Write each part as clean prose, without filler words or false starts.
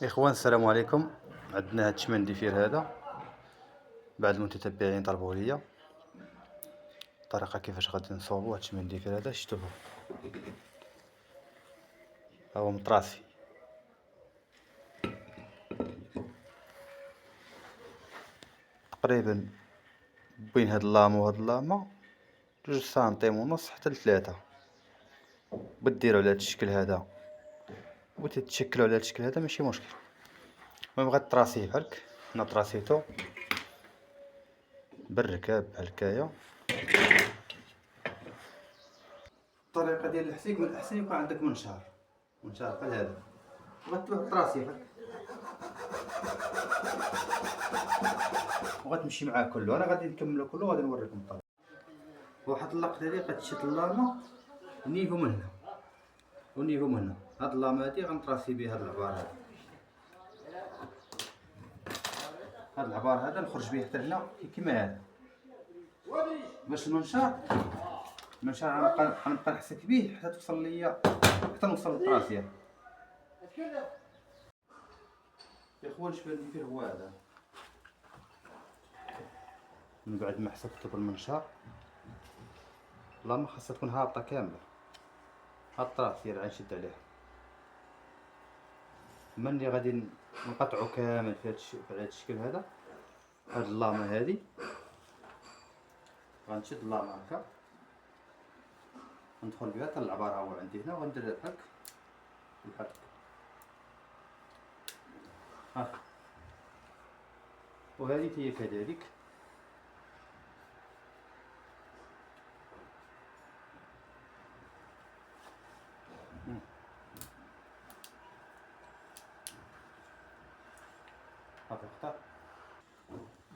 اخوان السلام عليكم. عندنا هاد الشمنديفير هذا، بعض المتتبعين طلبوا ليا الطريقه كيفاش غادي نصوبوا هاد الشمنديفير هذا. شفتوه هو مطراسي، تقريبا بين هاد اللامه وهاد اللامه 2 سنتيم ونص حتى ل3. بديرو على هاد الشكل هذا وتتشكلوا على هاد الشكل هذا، ماشي مشكل. المهم غتراسيه بحالك. انا طراسيتو بالركاب بحال هكايا. الطريقه ديال الحسيك من الاحسن يكون عندك منشار بحال هذا، وغتراسيه بحال وغتمشي معاه كله. انا غادي نكملو كله وغادي نوريكم الطريقه. واحد اللقطه هذه غتشد اللامه نيفو من هنا ونيفو من هنا. هاد اللامه هادي غنطراسي بها هاد العبار هذا، هاد العبار هذا نخرج به حتى هنا كيما هذا، باش المنشار غنبقى نحسك به حتى توصل ليا، حتى نوصل للطراسيه. يا خوان شوف اللي فيه هو هذا. من بعد ما حسكتو بالمنشار، اللامه خاصها تكون هابطه كامله. هاد الطراسيه اللي غنشد عليها مني غادي نقطعو كامل في هاد الشكل هذا. هاد اللامه هادي غنشد اللامه هكا، ندخل بها حتى العبار هو عندي هنا، وغندير بحال هكا ها. وهذه هي كذلك.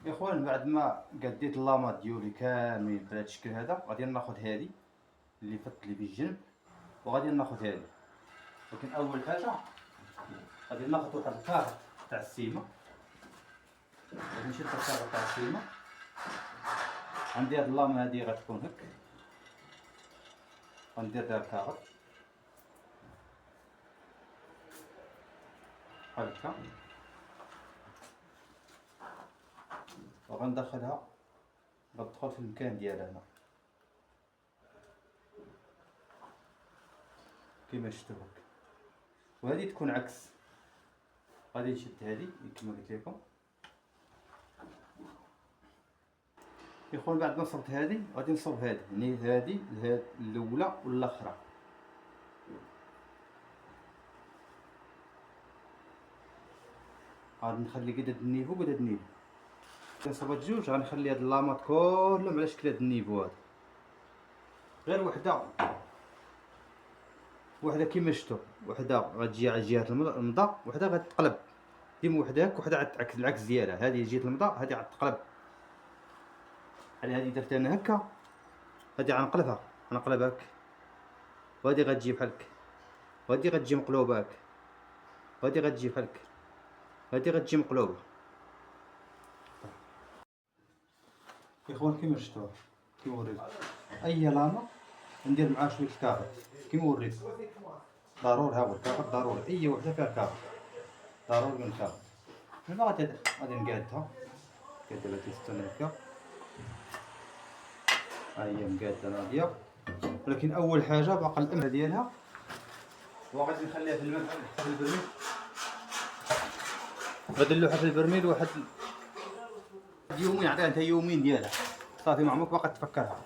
يا اخوان بعد ما قديت اللامات ديالي كاملين بهذا الشكل هذا، غادي ناخذ هذه اللي فت لي بالجنب، وغادي ناخذ هذه. لكن اول حاجه غادي ناخذ واحد الكارت تاع السيمه. غادي نشد الكارت تاع السيمه. عندي هاد اللامه هذه غتكون هك، غندير لها الكارت بحال هكا، وغندخلها غتدخل في المكان ديالها هنا كيما شفتو هكا. وهذه تكون عكس. غادي نشد هذه كما قلت لكم يا خوان. بعد ما نصبت هذه غادي نصب هذه، يعني هذه الاولى والاخرى. غادي نخلي قد النيفو قد النيفو. صبت جوج غنخلي هاد اللامات كلهم على شكل هاد النيفو هذا، غير وحده كيما شفتو. وحده غتجي على جهه المضا، وحده غتقلب ديما وحده هك، وحده غتعكس العكس ديالها. هذه جهه المضا، هذه غتقلب بحال هذه. درت انا هكا، هذه غنقلبها هك، وهذه غتجي بحال هكا، وهذه غتجي مقلوبه هك، وهذه غتجي بحال هكا، وهذه غتجي مقلوبه. يا اخوان كيما شفتوها كيما وريت، اي لامه ندير معاها شويه الكارت كيما وريت. ضروري ها هو الكارت، ضروري اي وحده فيها كارت، ضروري من الكارت. هنا غادي نقادها كدابا تيستونا هكا. ها هي مقاده ناضيه. ولكن اول حاجه باقا الامه ديالها، وغادي نخليها في الماء في البرميل. غادي نلوحها في البرميل واحد يومين، عطيها انت يومين ديالها صافي. ما عمرك باقا تفكرها.